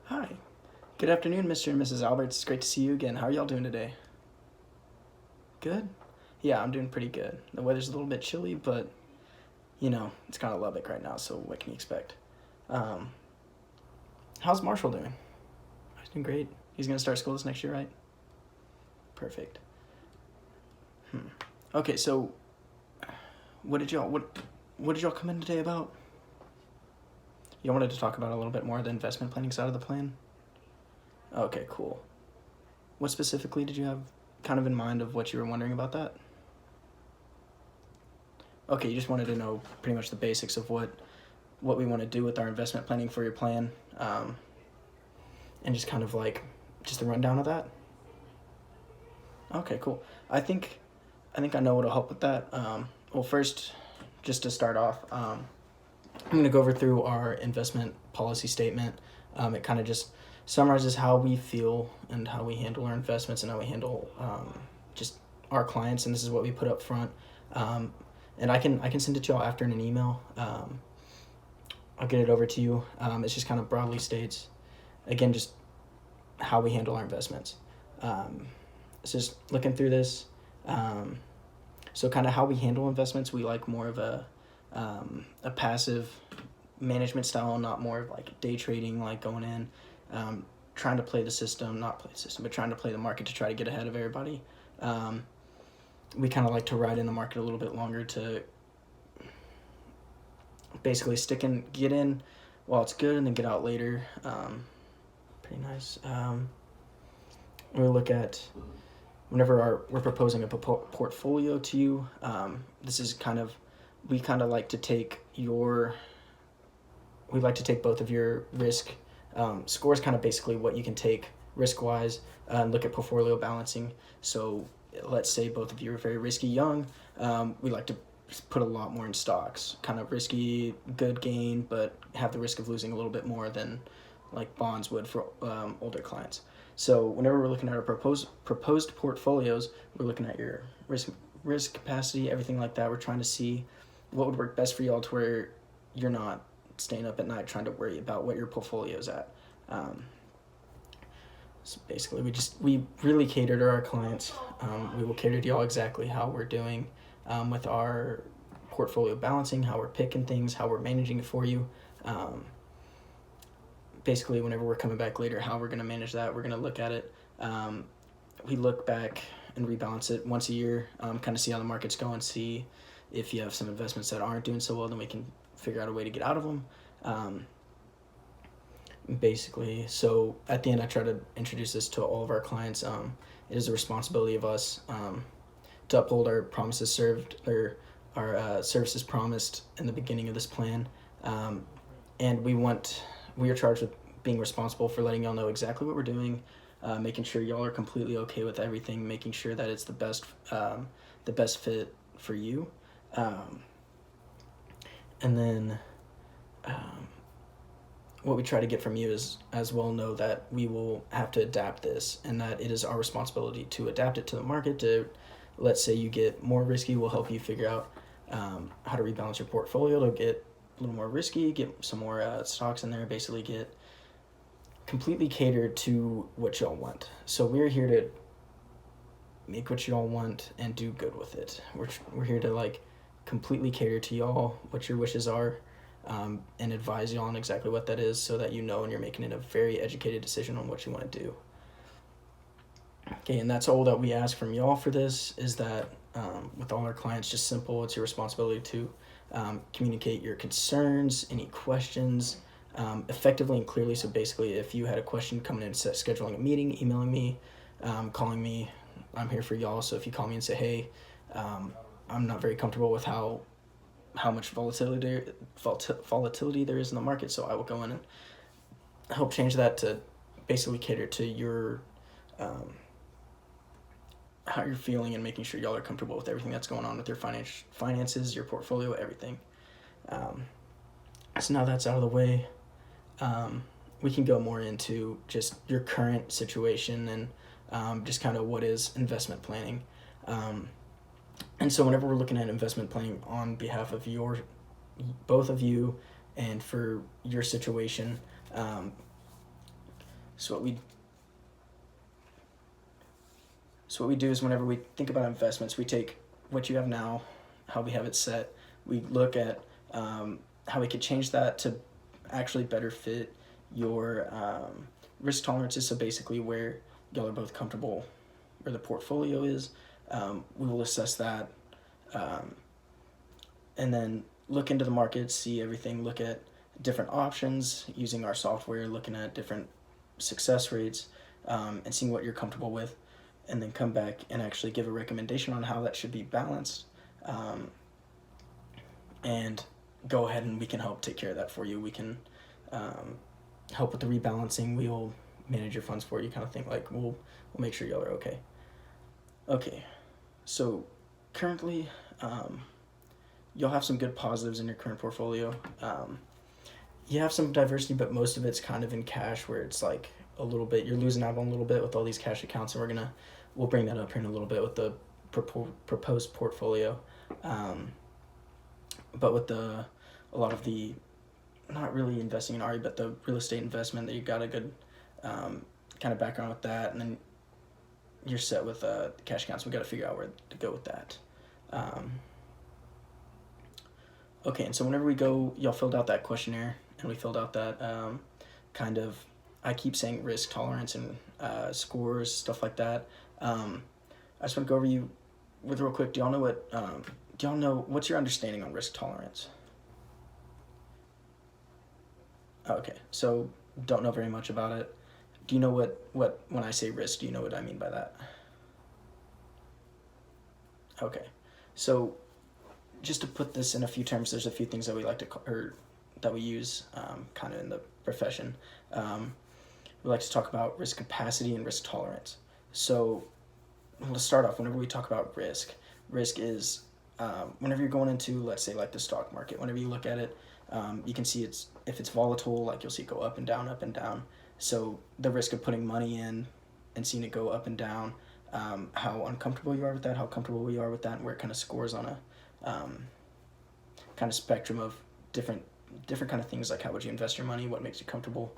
Hi. Good afternoon, Mr. and Mrs. Alberts. It's great to see you again. How are y'all doing today? Good? Yeah, I'm doing pretty good. The weather's a little bit chilly, but it's kind of Lubbock right now, so what can you expect? Um, how's Marshall doing? He's doing great. He's gonna start school this next year, right? Perfect. Hmm. Okay, so what did y'all come in today about? Y'all wanted to talk about a little bit more of the investment planning side of the plan? Okay, cool. What specifically did you have kind of in mind of what you were wondering about that? Okay, you just wanted to know pretty much the basics of what we want to do with our investment planning for your plan, and just kind of like just a rundown of that. Okay, cool. I think I think I know what'll help with that. Well, first, just to start off, I'm going to go over through our investment policy statement. It kind of just summarizes how we feel and how we handle our investments and how we handle just our clients. And this is what we put up front. And I can send it to y'all after in an email. I'll get it over to you. It's just kind of broadly states, again, just how we handle our investments. It's just looking through this. So kind of how we handle investments, we like more of a passive management style, not more of like day trading, like going in, trying to play the system, not play the system, but trying to play the market to try to get ahead of everybody. We kind of like to ride in the market a little bit longer to basically get in while it's good and then get out later. Pretty nice. We look at whenever we're proposing a portfolio to you. This is we kind of like to take both of your risk scores, kind of basically what you can take risk wise, and look at portfolio balancing. So let's say both of you are very risky young. We like to put a lot more in stocks, kind of risky, good gain, but have the risk of losing a little bit more than like bonds would for older clients. So whenever we're looking at our proposed portfolios, we're looking at your risk capacity, everything like that. We're trying to see what would work best for y'all to where you're not staying up at night trying to worry about what your portfolio's at. So basically, we really cater to our clients. We will cater to y'all exactly how we're doing with our portfolio balancing, how we're picking things, how we're managing it for you. Basically, whenever we're coming back later, how we're going to manage that, we're going to look at it. We look back and rebalance it once a year, kind of see how the market's going, see if you have some investments that aren't doing so well, then we can figure out a way to get out of them. Basically, so at the end, I try to introduce this to all of our clients. It is a responsibility of us to uphold our promises served, or our services promised in the beginning of this plan. And we are charged with being responsible for letting y'all know exactly what we're doing, making sure y'all are completely okay with everything, making sure that it's the best fit for you. And then what we try to get from you is as well know that we will have to adapt this, and that it is our responsibility to adapt it to the market. To, let's say you get more risky, we'll help you figure out how to rebalance your portfolio to get a little more risky, get some more stocks in there, basically get completely catered to what y'all want. So we're here to make what y'all want and do good with it. We're here to like completely cater to y'all, what your wishes are, and advise y'all on exactly what that is, so that you know and you're making it a very educated decision on what you want to do. Okay, and that's all that we ask from y'all for this, is that with all our clients, just simple, it's your responsibility to communicate your concerns, any questions, effectively and clearly. So basically, if you had a question coming in, scheduling a meeting, emailing me, calling me, I'm here for y'all. So if you call me and say, hey, I'm not very comfortable with how much volatility there is in the market, so I will go in and help change that to basically cater to your how you're feeling, and making sure y'all are comfortable with everything that's going on with your finances, your portfolio, everything. So now that's out of the way, we can go more into just your current situation and just kind of what is investment planning. And so whenever we're looking at investment planning on behalf of both of you, and for your situation, So what we do is whenever we think about investments, we take what you have now, how we have it set. We look at how we could change that to actually better fit your risk tolerances. So basically, where y'all are both comfortable, where the portfolio is, we will assess that, and then look into the market, see everything, look at different options using our software, looking at different success rates, and seeing what you're comfortable with, and then come back and actually give a recommendation on how that should be balanced, and go ahead and we can help take care of that for you. We can help with the rebalancing. We will manage your funds for you, kind of thing. Like we'll make sure y'all are okay. Okay, so currently, you'll have some good positives in your current portfolio. You have some diversity, but most of it's kind of in cash, where it's like a little bit you're losing out on a little bit with all these cash accounts, and we'll bring that up here in a little bit with the proposed portfolio. But with a lot of the, not really investing in RE, but the real estate investment, that you got a good kind of background with that, and then you're set with cash accounts. We got to figure out where to go with that. Okay, and so whenever we go, y'all filled out that questionnaire, and we filled out that kind of, I keep saying risk tolerance and scores, stuff like that. I just want to go over you with real quick. Do y'all know what's your understanding on risk tolerance? Okay, so don't know very much about it. Do you know what when I say risk, do you know what I mean by that? Okay, so just to put this in a few terms, there's a few things that we like to or that we use kind of in the profession. We like to talk about risk capacity and risk tolerance. So let's start off. Whenever we talk about risk is whenever you're going into, let's say, like the stock market. Whenever you look at it, you can see if it's volatile, like you'll see it go up and down, up and down. So the risk of putting money in and seeing it go up and down, how uncomfortable you are with that, how comfortable you are with that, and where it kind of scores on a kind of spectrum of different kind of things, like how would you invest your money, what makes you comfortable.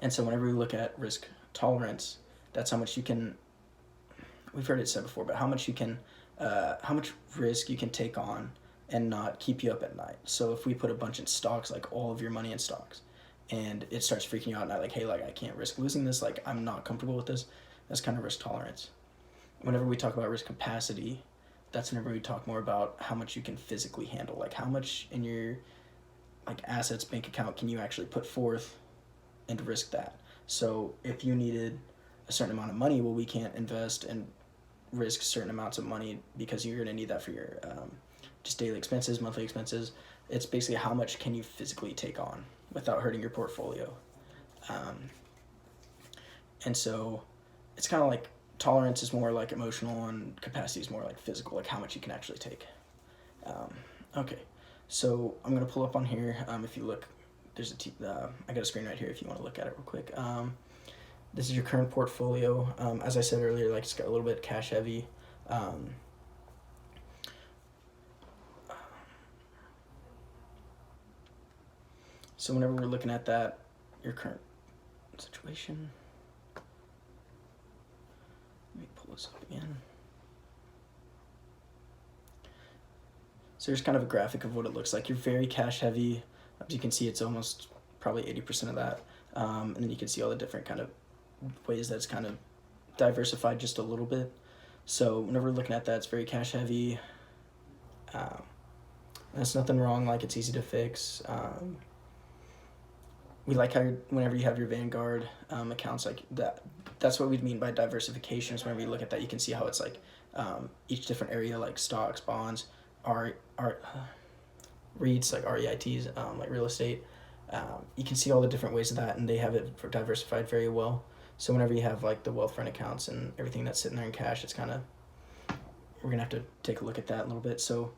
And so whenever we look at risk tolerance, that's how much you can, we've heard it said before, but how much risk you can take on and not keep you up at night. So if we put a bunch in stocks, like all of your money in stocks, and it starts freaking you out, and like, hey, like I can't risk losing this, like I'm not comfortable with this, that's kind of risk tolerance. Whenever we talk about risk capacity, that's whenever we talk more about how much you can physically handle, like how much in your like assets, bank account, can you actually put forth and risk that. So if you needed a certain amount of money, well, we can't invest and risk certain amounts of money because you're going to need that for your just daily expenses, monthly expenses. It's basically how much can you physically take on without hurting your portfolio. And so it's kind of like tolerance is more like emotional and capacity is more like physical, like how much you can actually take. Okay, so I'm going to pull up on here. If you look, there's I got a screen right here if you want to look at it real quick. This is your current portfolio. As I said earlier, like it's got a little bit cash heavy. So whenever we're looking at that, your current situation, let me pull this up again. So here's kind of a graphic of what it looks like. You're very cash heavy. As you can see, it's almost probably 80% of that. And then you can see all the different kind of ways that's kind of diversified just a little bit. So whenever we're looking at that, it's very cash heavy. That's nothing wrong, like it's easy to fix. We like how whenever you have your Vanguard accounts like that, that's what we mean by diversification. Is whenever you look at that, you can see how it's like each different area, like stocks, bonds, REITs, like REITs, like real estate. You can see all the different ways of that, and they have it for diversified very well. So whenever you have like the Wealthfront accounts and everything that's sitting there in cash, it's kind of, we're gonna have to take a look at that a little bit. So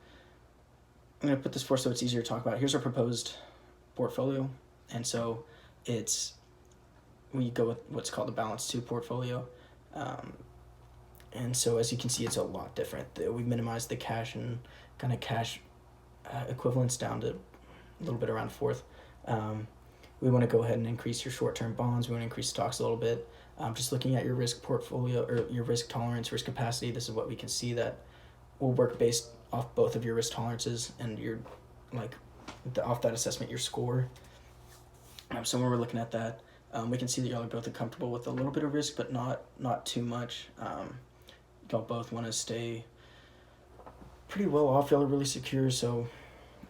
I'm gonna put this forth so it's easier to talk about. Here's our proposed portfolio, and so we go with what's called a Balance 2 portfolio. And so as you can see, it's a lot different. We minimized the cash and kind of cash equivalents down to a little bit around a fourth. we want to go ahead and increase your short-term bonds. We want to increase stocks a little bit. Just looking at your risk portfolio or your risk tolerance, risk capacity, this is what we can see that will work based off both of your risk tolerances and your like off that assessment, your score. So when we're looking at that, we can see that y'all are both comfortable with a little bit of risk, but not too much. Y'all both want to stay pretty well off. Y'all are really secure, so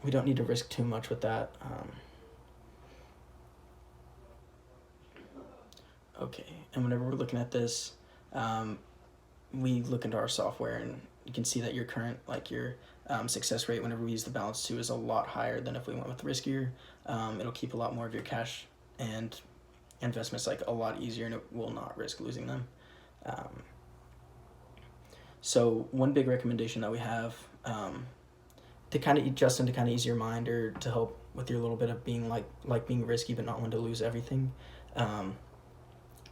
we don't need to risk too much with that. Okay, and whenever we're looking at this, we look into our software and you can see that your current, like your success rate whenever we use the balance to is a lot higher than if we went with riskier. It'll keep a lot more of your cash and investments like a lot easier, and it will not risk losing them. So one big recommendation that we have to kind of Justin, to kind of ease your mind or to help with your little bit of being like being risky but not want to lose everything.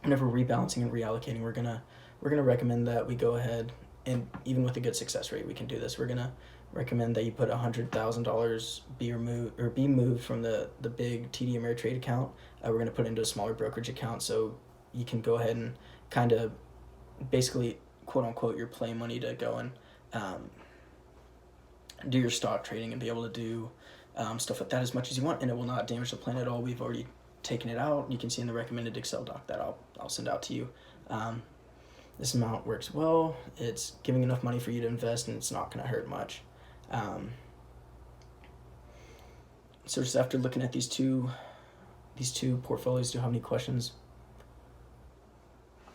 Whenever rebalancing and reallocating, we're gonna recommend that we go ahead, and even with a good success rate, we can do this. We're gonna recommend that you put $100,000 be moved from the big TD Ameritrade account. We're gonna put it into a smaller brokerage account, so you can go ahead and kind of basically quote unquote your play money to go and do your stock trading and be able to do stuff like that as much as you want, and it will not damage the plan at all. We've already taken it out. You can see in the recommended Excel doc that I'll send out to you. This amount works well. It's giving enough money for you to invest, and it's not going to hurt much. So just after looking at these two portfolios, do you have any questions?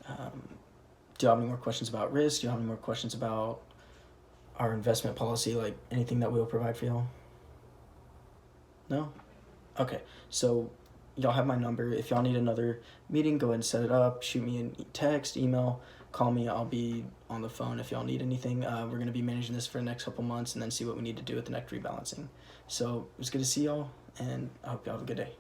Do you have any more questions about risk? Do you have any more questions about our investment policy, like anything that we'll provide for y'all? No? Okay, so y'all have my number. If y'all need another meeting, go ahead and set it up. Shoot me a text, email, call me. I'll be on the phone if y'all need anything. We're going to be managing this for the next couple months and then see what we need to do with the next rebalancing. So it was good to see y'all, and I hope y'all have a good day.